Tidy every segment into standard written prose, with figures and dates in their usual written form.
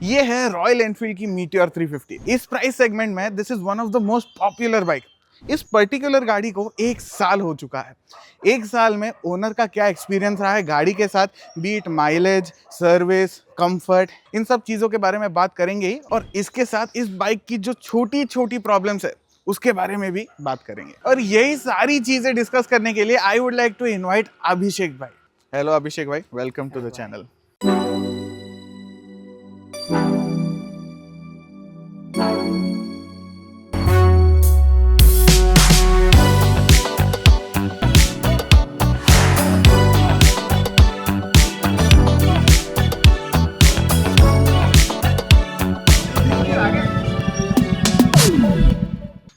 ये है royal Enfield की मीटियोर 350। इस प्राइस सेगमेंट में this is one of the most popular bike. इस पर्टिकुलर गाड़ी को 1 साल हो चुका है। 1 साल में ओनर का क्या एक्सपीरियंस रहा है गाड़ी के साथ, बीट माइलेज, सर्विस, कंफर्ट, इन सब चीज़ों के बारे में बात करेंगे ही। और इसके साथ इस बाइक की जो छोटी छोटी प्रॉब्लम्स है उसके बारे में भी बात करेंगे। और यही सारी चीज़ें डिस्कस करने के लिए I would like to invite Abhishek भाई। हेलो अभिषेक भाई, वेलकम टू द चैनल।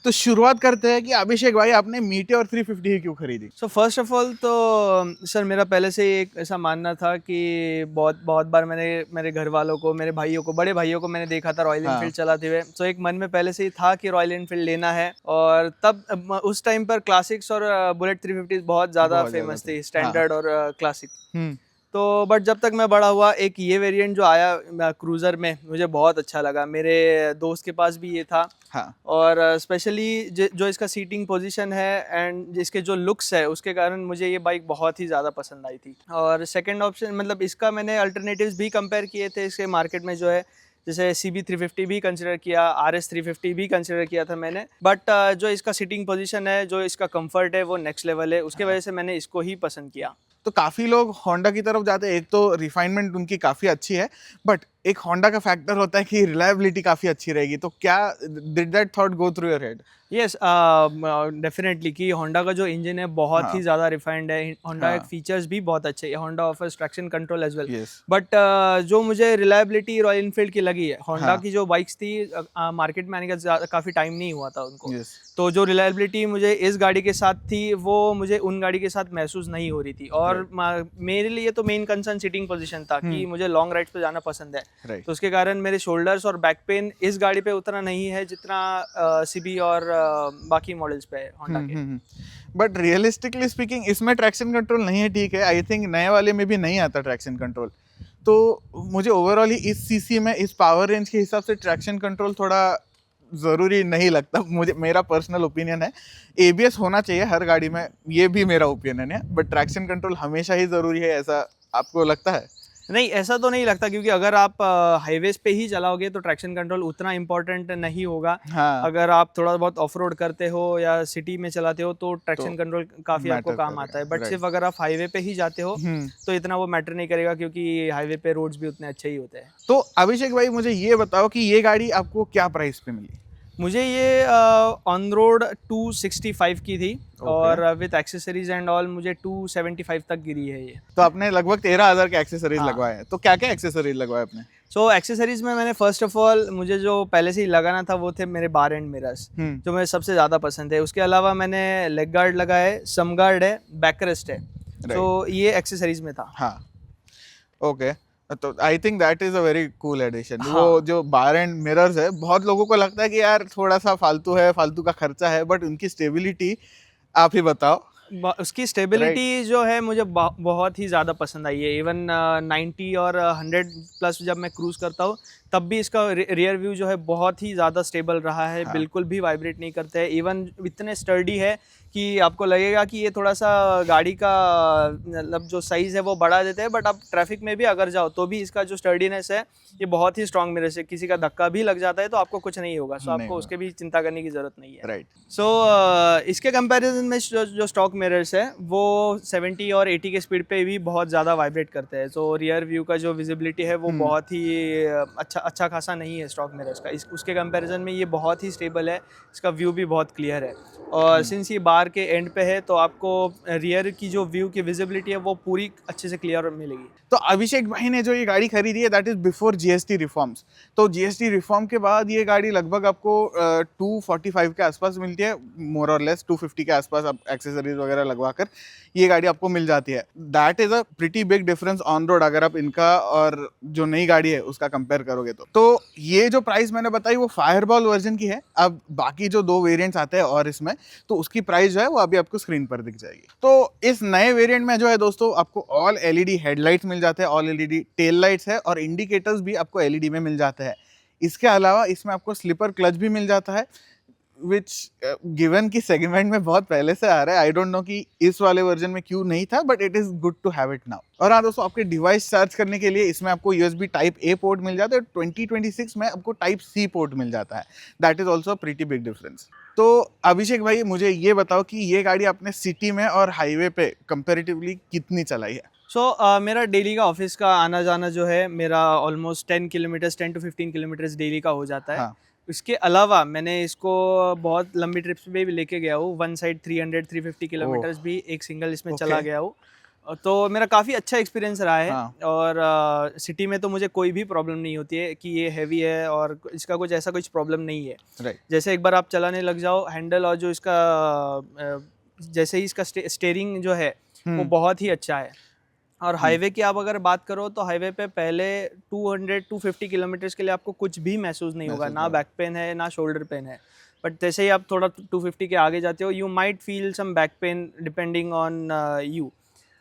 तो शुरुआत करते हैं कि अभिषेक भाई आपने मीटियोर 350 ही क्यों खरीदी? सो फर्स्ट ऑफ ऑल तो सर मेरा पहले से ही एक ऐसा मानना था कि बहुत बहुत बार मैंने मेरे घर वालों को, मेरे भाइयों को, बड़े भाइयों को मैंने देखा था रॉयल एनफील्ड चलाते हुए। सो एक मन में पहले से ही था कि रॉयल एनफील्ड लेना है। और तब उस टाइम पर क्लासिक्स और बुलेट 350 बहुत ज़्यादा फेमस थी, स्टैंडर्ड और क्लासिक। तो बट जब तक मैं बड़ा हुआ, एक ये वेरिएंट जो आया क्रूज़र में, मुझे बहुत अच्छा लगा। मेरे दोस्त के पास भी ये था। हाँ। और स्पेशली जो इसका सीटिंग पोजीशन है एंड इसके जो लुक्स है, उसके कारण मुझे ये बाइक बहुत ही ज़्यादा पसंद आई थी। और सेकंड ऑप्शन मतलब इसका मैंने अल्टरनेटिव्स भी कंपेयर किए थे इसके मार्केट में, जो है जैसे CB 350 भी कंसिडर किया, RS 350 भी कंसिडर किया था मैंने। बट जो इसका सीटिंग पोजीशन है, जो इसका कंफर्ट है, वो नेक्स्ट लेवल है। उसके वजह से मैंने इसको ही पसंद किया। तो काफ़ी लोग होंडा की तरफ जाते हैं। एक तो रिफाइनमेंट उनकी काफ़ी अच्छी है, बट एक होंडा का फैक्टर होता है कि रिलायबिलिटी काफ़ी अच्छी रहेगी। तो क्या did that thought go through your head? Yes, definitely कि होंडा का जो इंजन है बहुत ही ज़्यादा रिफाइंड है। होंडा के फीचर्स भी बहुत अच्छे हैं। Honda offers traction control as well. But जो मुझे रिलायबिलिटी रॉयल एनफील्ड की लगी है, होंडा की जो बाइक्स थी मार्केट में आने का काफ़ी टाइम नहीं हुआ था उनको। तो जो रिलायबिलिटी मुझे इस गाड़ी के साथ थी, वो मुझे उन गाड़ी के साथ महसूस नहीं हो रही थी। और मेरे लिए तो मेन कंसर्न सीटिंग पोजीशन था कि मुझे लॉन्ग राइड्स पे जाना पसंद है। तो उसके कारण मेरे शोल्डर्स और बैक पेन इस गाड़ी पे उतना नहीं है जितना CB और बाकी मॉडल्स पे है होंडा के। बट रियलिस्टिकली स्पीकिंग इसमें ट्रैक्शन कंट्रोल नहीं है, ठीक है। आई थिंक नए वाले में भी नहीं आता ट्रैक्शन कंट्रोल। तो मुझे ओवरऑल ही इस सीसी में, इस पावर रेंज के हिसाब से ट्रैक्शन कंट्रोल थोड़ा ज़रूरी नहीं लगता मुझे। मेरा पर्सनल ओपिनियन है, ABS होना चाहिए हर गाड़ी में, ये भी मेरा ओपिनियन है। बट ट्रैक्शन कंट्रोल हमेशा ही ज़रूरी है, ऐसा आपको लगता है? नहीं, ऐसा तो नहीं लगता, क्योंकि अगर आप हाईवेज पे ही चलाओगे तो ट्रैक्शन कंट्रोल उतना इम्पोर्टेंट नहीं होगा। हाँ। अगर आप थोड़ा बहुत ऑफ रोड करते हो या सिटी में चलाते हो तो ट्रैक्शन कंट्रोल काफ़ी आपको काम आता है। बट सिर्फ अगर आप हाईवे पे ही जाते हो तो इतना वो मैटर नहीं करेगा, क्योंकि हाईवे पे रोड्स भी उतने अच्छे ही होते हैं। तो अभिषेक भाई मुझे ये बताओ कि ये गाड़ी आपको क्या प्राइस पे मिली? मुझे ये ऑन रोड 265 की थी। और विद एक्सेसरीज एंड ऑल मुझे 275 तक गिरी है ये। तो आपने लगभग 13,000 के एक्सेसरीज लगवाए हैं। तो क्या क्या एक्सेसरीज लगवाए आपने? सो एक्सेसरीज में मैंने फर्स्ट ऑफ ऑल, मुझे जो पहले से ही लगाना था वो थे मेरे बार एंड मिरर्स, जो मुझे सबसे ज़्यादा पसंद है। उसके अलावा मैंने लेग गार्ड लगाया है, सम गार्ड है, बैकरेस्ट है। तो ये एक्सेसरीज में था। हाँ, ओके। तो I think that is a very cool addition. वो जो बार एंड मिरर्स है, बहुत लोगों को लगता है कि यार थोड़ा सा फालतू है, फालतू का खर्चा है, बट उनकी स्टेबिलिटी आप ही बताओ। उसकी स्टेबिलिटी जो है मुझे बहुत ही ज़्यादा पसंद आई है। इवन 90 और 100 प्लस जब मैं क्रूज़ करता हूँ तब भी इसका रियर व्यू जो है बहुत ही ज़्यादा स्टेबल रहा है। बिल्कुल भी वाइब्रेट नहीं करते हैं। इवन इतने स्टर्डी है कि आपको लगेगा कि ये थोड़ा सा गाड़ी का मतलब जो साइज़ है वो बढ़ा देते हैं, बट आप ट्रैफिक में भी अगर जाओ तो भी इसका जो स्टर्डीनेस है ये बहुत ही स्ट्रॉन्ग मिरर है। किसी का धक्का भी लग जाता है तो आपको कुछ नहीं होगा। सो आपको उसके भी चिंता करने की ज़रूरत नहीं है। राइट। सो इसके कंपैरिजन में जो स्टॉक मिरर्स है वो 70 और 80 के स्पीड पे भी बहुत ज़्यादा वाइब्रेट करते हैं। सो रियर व्यू का जो विजिबिलिटी है वो बहुत ही अच्छा खासा नहीं है स्टॉक मिरर्स का। उसके कंपैरिजन में ये बहुत ही स्टेबल है। इसका व्यू भी बहुत क्लियर है। और सिंस ये बार के एंड पे है तो आपको रियर की जो व्यू की विजिबिलिटी है वो पूरी अच्छे से क्लियर मिलेगी। तो अभिषेक भाई ने जो ये गाड़ी खरीदी है that is before GST reforms. तो GST रिफॉर्म के बाद ये गाड़ी लगभग आपको 245 के आसपास मिलती है, मोर और लेस 250 के आसपास आप एक्सेसरीज वगैरह लगवा कर ये गाड़ी आपको मिल जाती है। That is a pretty big difference on road, अगर आप इनका और जो नई गाड़ी है उसका कंपेयर करोगे तो ये जो प्राइस मैंने बताई वो फायरबॉल वर्जन की है। अब बाकी जो 2 वेरिएंट्स आते हैं और इसमें, तो उसकी प्राइस जो है वो अभी आपको स्क्रीन पर दिख जाएगी। तो इस नए वेरिएंट में जो है दोस्तों आपको ऑल LED हेडलाइट्स मिल जाते हैं ऑल एलईडी, टेल लाइट्स है और इंडिकेटर्स भी आपको एलईडी में मिल जाते हैं। इसके अलावा इसमें आपको स्लीपर क्लच भी मिल जाता है, विच गिवन की सेगमेंट में बहुत पहले से आ रहा है। आई डोंट नो कि इस वाले वर्जन में क्यों नहीं था, but it is good to have it now. और हाँ दोस्तों, आपके डिवाइस चार्ज करने के लिए इसमें आपको USB टाइप A पोर्ट मिल जाता है, 2026 में आपको टाइप C पोर्ट मिल जाता है। That is also pretty big difference. तो अभिषेक भाई, मुझे ये बताओ कि ये गाड़ी आपने सिटी में और हाईवे पे कंपेरेटिवली कितनी चलाई है? मेरा डेली का ऑफिस का आना जाना जो है मेरा almost 10 kilometres 10 to 15 kilometres daily का हो जाता है। हाँ। इसके अलावा मैंने इसको बहुत लंबी ट्रिप्स पे भी लेके गया हूँ, वन साइड 300-350 किलोमीटर्स भी एक सिंगल इसमें चला गया हूँ। तो मेरा काफ़ी अच्छा एक्सपीरियंस रहा है। हाँ। और सिटी में तो मुझे कोई भी प्रॉब्लम नहीं होती है कि ये हैवी है, और इसका कुछ ऐसा कुछ प्रॉब्लम नहीं है। राइट। जैसे एक बार आप चलाने लग जाओ, हैंडल और जो इसका जैसे ही इसका स्टेयरिंग जो है वो बहुत ही अच्छा है। और हाईवे की आप अगर बात करो तो हाईवे पे पहले 200-250 किलोमीटर्स के लिए आपको कुछ भी महसूस नहीं होगा, ना बैक पेन है ना शोल्डर पेन है। बट जैसे ही आप थोड़ा 250 के आगे जाते हो, you might feel some back pain depending on you.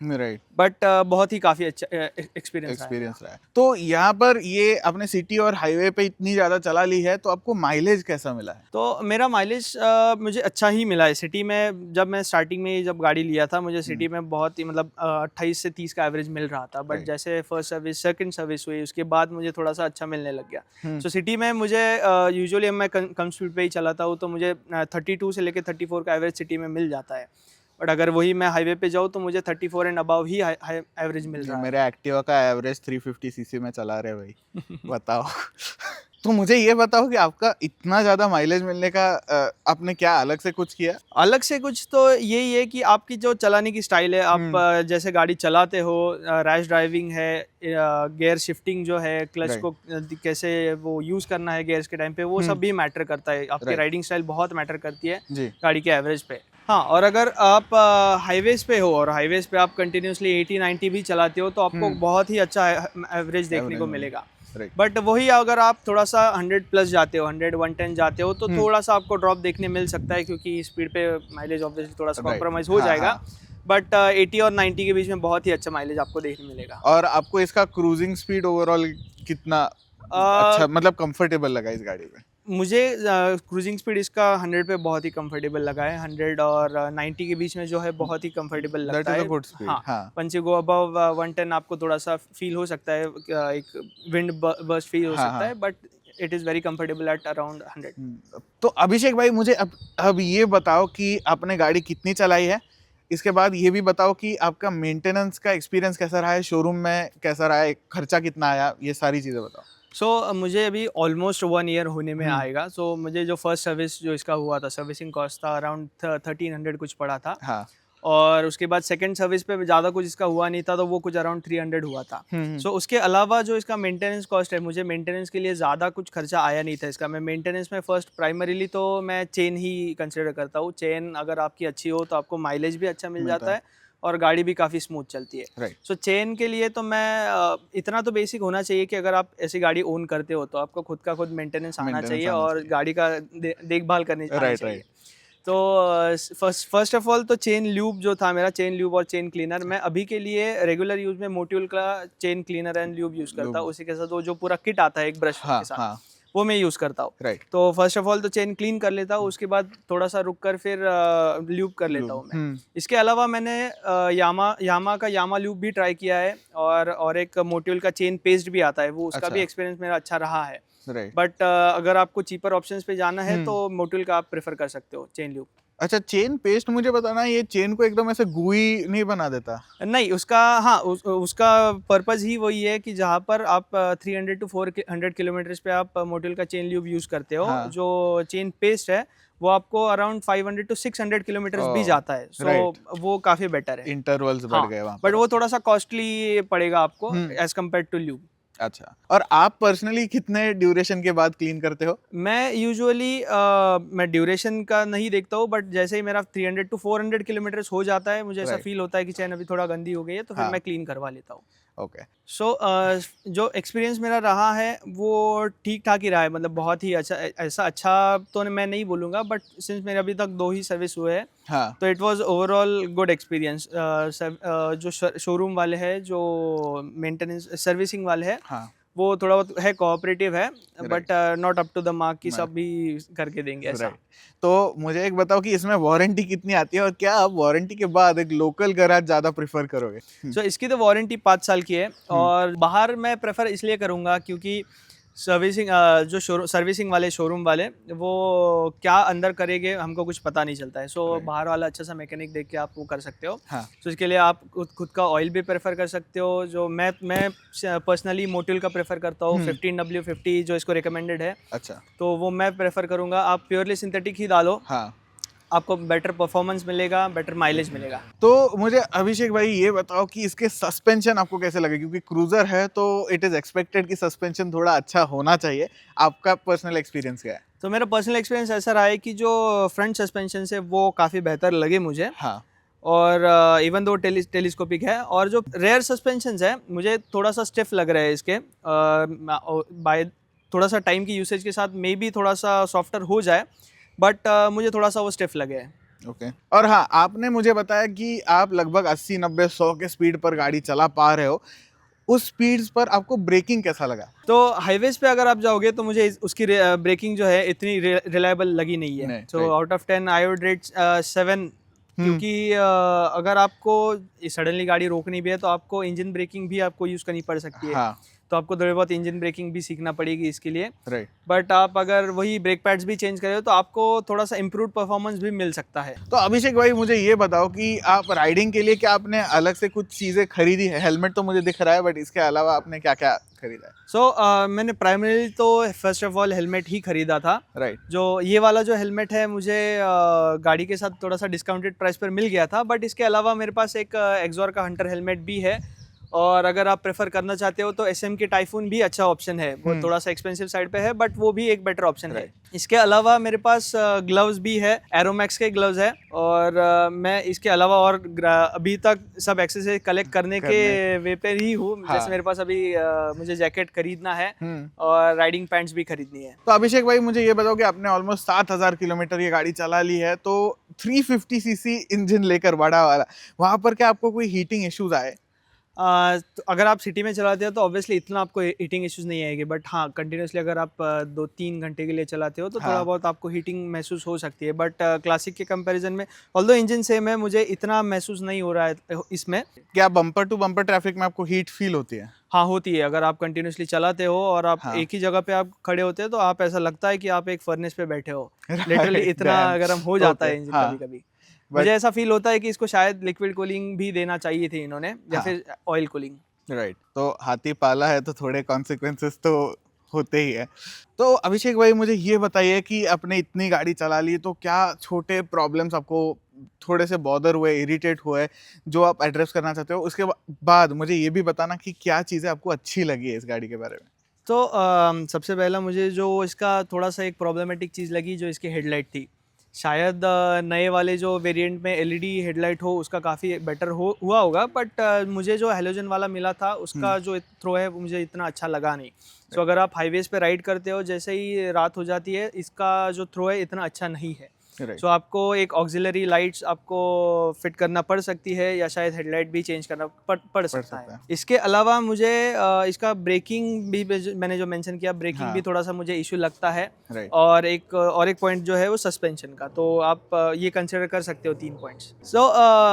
Right. But बहुत ही काफ़ी अच्छा एक्सपीरियंस रहा है। तो यहाँ पर ये अपने सिटी और हाईवे पे इतनी ज़्यादा चला ली है, तो आपको माइलेज कैसा मिला है? तो मेरा माइलेज मुझे अच्छा ही मिला है। सिटी में जब मैं स्टार्टिंग में जब गाड़ी लिया था, मुझे सिटी में बहुत ही मतलब 28 से 30 का एवरेज मिल रहा था। बट जैसे फर्स्ट सर्विस सेकंड सर्विस हुई, उसके बाद मुझे थोड़ा सा अच्छा मिलने लग गया। सो सिटी में मुझे यूजुअली मैं कम स्पीड पे ही चलाता हूँ, तो मुझे 32 से लेकर 34 का एवरेज सिटी में मिल जाता है। बट अगर वही मैं हाईवे पे जाऊँ तो मुझे 34 एंड अबव ही एवरेज मिल रहा है। मेरे एक्टिवा का एवरेज 350 सीसी में चला रहे भाई। बताओ। तो मुझे ये बताओ कि आपका इतना ज़्यादा माइलेज मिलने का आपने क्या अलग से कुछ किया? अलग से कुछ तो यही है कि आपकी जो चलाने की स्टाइल है, आप जैसे गाड़ी चलाते हो, रैश ड्राइविंग है, गियर शिफ्टिंग जो है, क्लच को कैसे वो यूज़ करना है गियर्स के टाइम पे, वो सब भी मैटर करता है। आपकी राइडिंग स्टाइल बहुत मैटर करती है गाड़ी के एवरेज पे। हाँ, और अगर आप हाईवेज पे हो और हाईवेज पे आप कंटिन्यूसली 80-90 भी चलाते हो, तो आपको बहुत ही अच्छा एवरेज देखने को मिलेगा। बट वही अगर आप थोड़ा सा 100 प्लस जाते हो, 100-110 जाते हो, तो थोड़ा सा आपको ड्रॉप देखने मिल सकता है, क्योंकि स्पीड पे माइलेज ऑब्वियसली थोड़ा सा कॉम्प्रोमाइज हो जाएगा। बट 80 और 90 के बीच में बहुत ही अच्छा माइलेज आपको देखने मिलेगा। और आपको इसका क्रूजिंग स्पीड ओवरऑल कितना अच्छा, मतलब कंफर्टेबल लगा इस गाड़ी में? मुझे क्रूजिंग स्पीड इसका 100 पे बहुत ही कंफर्टेबल लगा है। 100 और 90 के बीच में जो है बहुत ही कंफर्टेबल लगता है। हाँ, वंस यू गो अबव 110 आपको थोड़ा सा फील हो सकता है, एक विंड बर्स्ट फील हो सकता है, but it is very comfortable at around 100। तो अभिषेक भाई, मुझे अब ये बताओ कि आपने गाड़ी कितनी चलाई है। इसके बाद ये भी बताओ कि आपका मेंटेनेंस का एक्सपीरियंस कैसा रहा है, शोरूम में कैसा रहा है, खर्चा कितना आया, ये सारी चीज़ें बताओ। मुझे अभी ऑलमोस्ट 1 ईयर होने में आएगा। मुझे जो फर्स्ट सर्विस जो इसका हुआ था, सर्विसिंग कॉस्ट था अराउंड 1300 कुछ पड़ा था। हाँ। और उसके बाद सेकंड सर्विस पे ज़्यादा कुछ इसका हुआ नहीं था, तो वो कुछ अराउंड 300 हुआ था। उसके अलावा जो इसका मेंटेनेंस कॉस्ट है, मुझे मेंटेनेंस के लिए ज़्यादा कुछ खर्चा आया नहीं था इसका। मैं मेंटेनेंस में फर्स्ट प्राइमरीली तो मैं चेन ही कंसिडर करता हूँ। चेन अगर आपकी अच्छी हो तो आपको माइलेज भी अच्छा मिल जाता है और गाड़ी भी काफ़ी स्मूथ चलती है। सो चेन के लिए तो मैं इतना तो बेसिक होना चाहिए कि अगर आप ऐसी गाड़ी ओन करते हो तो आपको खुद का खुद मेंटेनेंस आना चाहिए और गाड़ी का देखभाल करनी चाहिए। तो फर्स्ट ऑफ ऑल तो चेन ल्यूब जो था मेरा, चेन ल्यूब और चेन क्लीनर, मैं अभी के लिए रेगुलर यूज में मोट्यूल का chain cleaner and lube use करता हूँ। उसी के साथ वो जो पूरा किट आता है एक ब्रश के साथ, वो मैं यूज़ करता हूँ। तो फर्स्ट ऑफ ऑल तो चेन क्लीन कर लेता हूँ, उसके बाद थोड़ा सा रुक कर फिर ल्यूब कर लेता हूँ मैं। इसके अलावा मैंने यामा का यामा ल्यूब भी ट्राई किया है, और एक मोट्यूल का चेन पेस्ट भी आता है, वो उसका भी एक्सपीरियंस मेरा अच्छा रहा है। बट अगर आपको चीपर ऑप्शंस पे जाना है तो मोट्यूल का आप प्रेफर कर सकते हो, चेन ल्यूब। अच्छा, चेन पेस्ट मुझे बताना, ये चेन को एकदम ऐसे गुई नहीं बना देता? नहीं, उसका उसका पर्पज़ ही वही है कि जहाँ पर आप 300 to 400 किलोमीटर्स पे आप मोट्यूल का चेन ल्यूब यूज़ करते हो, जो चेन पेस्ट है वो आपको अराउंड 500 to 600 किलोमीटर्स भी जाता है। वो काफ़ी बेटर है, इंटरवल्स बढ़ गए वहाँ बट वो थोड़ा सा कॉस्टली पड़ेगा आपको एज कम्पेयर टू ल्यूब। अच्छा, और आप पर्सनली कितने ड्यूरेशन के बाद क्लीन करते हो? मैं यूजुअली मैं ड्यूरेशन का नहीं देखता हूँ, बट जैसे ही मेरा 300 to 400 किलोमीटर्स हो जाता है, मुझे ऐसा फील होता है कि चैन अभी थोड़ा गंदी हो गई है, तो फिर मैं क्लीन करवा लेता हूँ। ओके। सो जो एक्सपीरियंस मेरा रहा है वो ठीक ठाक ही रहा है, मतलब बहुत ही अच्छा, ऐसा अच्छा तो मैं नहीं बोलूँगा, बट सिंस मेरे अभी तक 2 ही सर्विस हुए हैं, हाँ, तो it was overall good experience. जो शोरूम वाले हैं, जो मेंटेनेंस सर्विसिंग वाले हैं, हाँ, वो थोड़ा बहुत है, कोऑपरेटिव है, right, but not up to the mark कि मैं सब भी करके देंगे ऐसा। राइट। तो मुझे एक बताओ कि इसमें वारंटी कितनी आती है और क्या आप वारंटी के बाद एक लोकल गैराज ज़्यादा प्रेफर करोगे? सो इसकी तो वारंटी 5 साल की है, हुँ, और बाहर मैं प्रेफर इसलिए करूँगा क्योंकि सर्विसिंग जो सर्विसिंग वाले शोरूम वाले वो क्या अंदर करेंगे हमको कुछ पता नहीं चलता है। सो राइट, बाहर वाला अच्छा सा मैकेनिक देख के आप वो कर सकते हो। हाँ, सो इसके लिए आप खुद का ऑयल भी प्रेफर कर सकते हो। जो मैं पर्सनली मोटिल का प्रेफर करता हूँ, हुँ, 15W50 जो इसको रिकमेंडेड है, अच्छा, तो वो मैं प्रेफर करूँगा। आप प्योरली सिंथेटिक ही डालो, हाँ। आपको बेटर परफॉर्मेंस मिलेगा, बेटर माइलेज मिलेगा। तो मुझे अभिषेक भाई ये बताओ कि इसके सस्पेंशन आपको कैसे लगे? क्योंकि क्रूज़र है तो इट इज़ एक्सपेक्टेड कि सस्पेंशन थोड़ा अच्छा होना चाहिए। आपका पर्सनल एक्सपीरियंस क्या है? तो मेरा पर्सनल एक्सपीरियंस ऐसा रहा है कि जो फ्रंट सस्पेंशन है वो काफ़ी बेहतर लगे मुझे, हाँ, और इवन दो टेलीस्कोपिक है, और जो रेयर सस्पेंशंस है मुझे थोड़ा सा स्टिफ लग रहा है इसके, बाय थोड़ा सा टाइम की यूसेज के साथ मे बी थोड़ा सा सॉफ्टर हो जाए, बट मुझे थोड़ा सा वो स्टिफ लगे है। ओके। और हाँ, आपने मुझे बताया कि आप लगभग 80, 90, 100 के स्पीड पर गाड़ी चला पा रहे हो। उस स्पीड्स पर आपको ब्रेकिंग कैसा लगा? तो हाईवेज पे अगर आप जाओगे तो मुझे उसकी ब्रेकिंग जो है इतनी रिलायबल लगी नहीं है। नहीं, so right. Out of 10 I would rate 7, हुँ, क्योंकि अगर आपको सडनली गाड़ी रोकनी भी है तो आपको इंजन ब्रेकिंग भी आपको यूज़ करनी पड़ सकती है। हाँ, तो आपको थोड़ी बहुत इंजन ब्रेकिंग भी सीखना पड़ेगी इसके लिए। राइट। बट आप अगर वही ब्रेक पैड्स भी चेंज करें तो आपको थोड़ा सा इम्प्रूव परफॉर्मेंस भी मिल सकता है। तो अभिषेक भाई मुझे ये बताओ कि आप राइडिंग के लिए क्या आपने अलग से कुछ चीज़ें खरीदी है? हेलमेट तो मुझे दिख रहा है बट इसके अलावा आपने क्या-क्या खरीदा है? सो मैंने प्राइमरीली तो फर्स्ट ऑफ ऑल हेलमेट ही खरीदा था। राइट, जो ये वाला जो हेलमेट है मुझे गाड़ी के साथ थोड़ा सा डिस्काउंटेड प्राइस पर मिल गया था, बट इसके अलावा मेरे पास एक एक्सॉर का हंटर हेलमेट भी है, और अगर आप प्रेफर करना चाहते हो तो SM की टाइफून भी अच्छा ऑप्शन है। वो हुँ, थोड़ा सा एक्सपेंसिव साइड पे है, बट वो भी एक बेटर ऑप्शन है। राइट, इसके अलावा मेरे पास ग्लव्स भी है, एरोमैक्स के ग्लव्स है, और मैं इसके अलावा और अभी तक सब एक्सेसरीज कलेक्ट करने के वे पे ही हूँ। हाँ, जैसे मेरे पास अभी मुझे जैकेट खरीदना है, हुँ। और राइडिंग पैंट्स भी खरीदनी है। तो अभिषेक भाई मुझे ये बताओ कि आपने ऑलमोस्ट 7000 किलोमीटर ये गाड़ी चला ली है, तो 350 सीसी इंजन लेकर बड़ा वाला, वहाँ पर क्या आपको कोई हीटिंग इश्यूज़ आए? तो अगर आप सिटी में चलाते हो तो ऑब्वियसली इतना आपको हीटिंग इश्यूज नहीं आएगी, बट हाँ, कंटिन्यूसली अगर आप 2-3 घंटे के लिए चलाते हो तो थोड़ा हाँ, बहुत आपको हीटिंग महसूस हो सकती है, बट क्लासिक के कंपैरिजन में ऑल्दो इंजन सेम है, मुझे इतना महसूस नहीं हो रहा है इसमें। क्या बम्पर टू बम्पर ट्रैफिक में आपको हीट फील होती है? हाँ, होती है। अगर आप कंटिन्यूसली चलाते हो और आप हाँ, एक ही जगह पे आप खड़े होते हो तो आप ऐसा लगता है कि आप एक फर्नेस पे बैठे हो। लिटरली राइट, इतना डैम, गर्म हो जाता ओके, है इंजन हाँ, कभी-कभी। बट मुझे ऐसा फील होता है कि इसको शायद लिक्विड कूलिंग भी देना चाहिए थी इन्होंने, या हाँ, फिर ऑयल कूलिंग। राइट। तो हाथी पाला है तो थोड़े कॉन्सिक्वेंसेस तो होते ही है। तो अभिषेक भाई मुझे ये बताइए कि आपने इतनी गाड़ी चला ली तो क्या छोटे प्रॉब्लम्स आपको थोड़े से बॉदर हुए, इरिटेट हुए, जो आप एड्रेस करना चाहते हो? उसके बाद मुझे ये भी बताना कि क्या चीज़ें आपको अच्छी लगी है इस गाड़ी के बारे में? तो सबसे पहला मुझे जो इसका थोड़ा सा एक प्रॉब्लमेटिक चीज़ लगी, जो इसकी हेडलाइट थी। शायद नए वाले जो वेरिएंट में LED हेडलाइट हो उसका काफ़ी बेटर हुआ होगा, बट मुझे जो हैलोजन वाला मिला था हुँ, उसका जो थ्रो है वो मुझे इतना अच्छा लगा नहीं। सो अगर आप हाईवेज़ पे राइड करते हो, जैसे ही रात हो जाती है, इसका जो थ्रो है इतना अच्छा नहीं है। राइट, सो आपको एक ऑक्सिलरी लाइट्स आपको फिट करना पड़ सकती है, या शायद हेडलाइट भी चेंज करना पड़ पड़ सकता है। सकता है। इसके अलावा मुझे इसका ब्रेकिंग भी मैंने जो मेंशन किया, ब्रेकिंग भी हाँ, थोड़ा सा मुझे इशू लगता है। राइट, और एक पॉइंट जो है वो सस्पेंशन का, तो आप ये कंसिडर कर सकते हो 3 पॉइंट्स। सो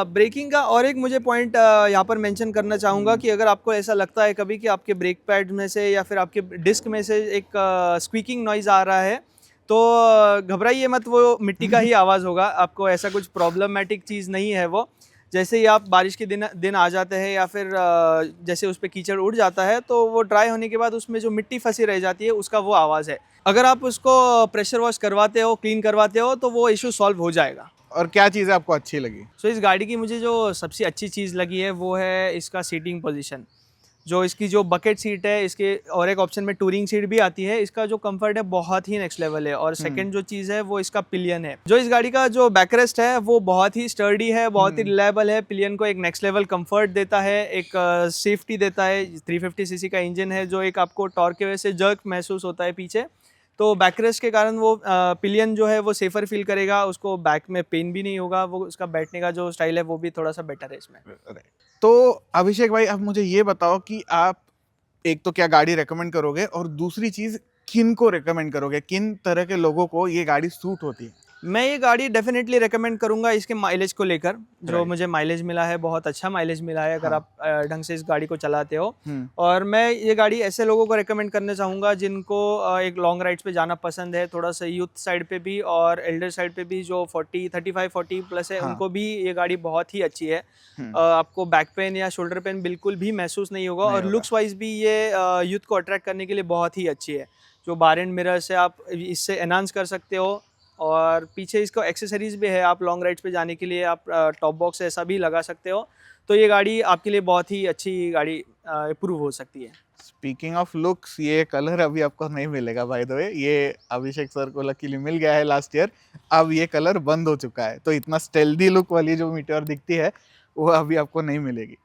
ब्रेकिंग का और एक मुझे पॉइंट यहाँ पर मेंशन करना चाहूँगा कि अगर आपको ऐसा लगता है कभी कि आपके ब्रेक पैड में से या फिर आपके डिस्क में से एक स्क्वीकिंग नॉइज़ आ रहा है, तो घबराइए मत, वो मिट्टी का ही आवाज़ होगा। आपको ऐसा कुछ प्रॉब्लमैटिक चीज़ नहीं है वो। जैसे ही आप बारिश के दिन आ जाते हैं, या फिर जैसे उस पे कीचड़ उड़ जाता है, तो वो ड्राई होने के बाद उसमें जो मिट्टी फंसी रह जाती है उसका वो आवाज़ है। अगर आप उसको प्रेशर वॉश करवाते हो, क्लीन करवाते हो, तो वो इशू सॉल्व हो जाएगा। और क्या चीज़ें आपको अच्छी लगी? सो इस गाड़ी की मुझे जो सबसे अच्छी चीज़ लगी है वो है इसका सीटिंग पोजीशन। जो इसकी जो बकेट सीट है, इसके और एक ऑप्शन में टूरिंग सीट भी आती है। इसका जो कंफर्ट है बहुत ही नेक्स्ट लेवल है। और सेकंड जो चीज़ है वो इसका पिलियन है। जो इस गाड़ी का जो बैकरेस्ट है वो बहुत ही स्टर्डी है, बहुत ही रिलायबल है। पिलियन को एक नेक्स्ट लेवल कंफर्ट देता है, एक सेफ्टी देता है। 350 सीसी का इंजन है जो एक आपको टॉर्क की वजह से जर्क महसूस होता है पीछे, तो बैकरेस्ट के कारण वो पिलियन जो है वो सेफर फील करेगा, उसको बैक में पेन भी नहीं होगा, वो उसका बैठने का जो स्टाइल है वो भी थोड़ा सा बेटर है इसमें। तो अभिषेक भाई, अब मुझे ये बताओ कि आप एक तो क्या गाड़ी रेकमेंड करोगे, और दूसरी चीज किन को रेकमेंड करोगे, किन तरह के लोगों को ये गाड़ी सूट होती है? मैं ये गाड़ी डेफिनेटली रेकमेंड करूंगा इसके माइलेज को लेकर। जो मुझे माइलेज मिला है, बहुत अच्छा माइलेज मिला है अगर आप ढंग से इस गाड़ी को चलाते हो। और मैं ये गाड़ी ऐसे लोगों को रेकमेंड करना चाहूँगा जिनको एक लॉन्ग राइड्स पे जाना पसंद है, थोड़ा सा यूथ साइड पे भी और एल्डर साइड पे भी, जो 35-40 प्लस है उनको भी ये गाड़ी बहुत ही अच्छी है। आपको बैक पेन या शोल्डर पेन बिल्कुल भी महसूस नहीं होगा। और लुक्स वाइज भी ये यूथ को अट्रैक्ट करने के लिए बहुत ही अच्छी है। जो बार एंड मिरर से आप इससे एनहांस कर सकते हो, और पीछे इसको एक्सेसरीज भी है, आप लॉन्ग राइड्स पे जाने के लिए आप टॉप बॉक्स ऐसा भी लगा सकते हो। तो ये गाड़ी आपके लिए बहुत ही अच्छी गाड़ी प्रूव हो सकती है। स्पीकिंग ऑफ लुक्स, ये कलर अभी आपको नहीं मिलेगा बाय द वे, ये अभिषेक सर को लकीली मिल गया है लास्ट ईयर। अब ये कलर बंद हो चुका है, तो इतना स्टेल्दी लुक वाली जो मीटियोर दिखती है वो अभी आपको नहीं मिलेगी।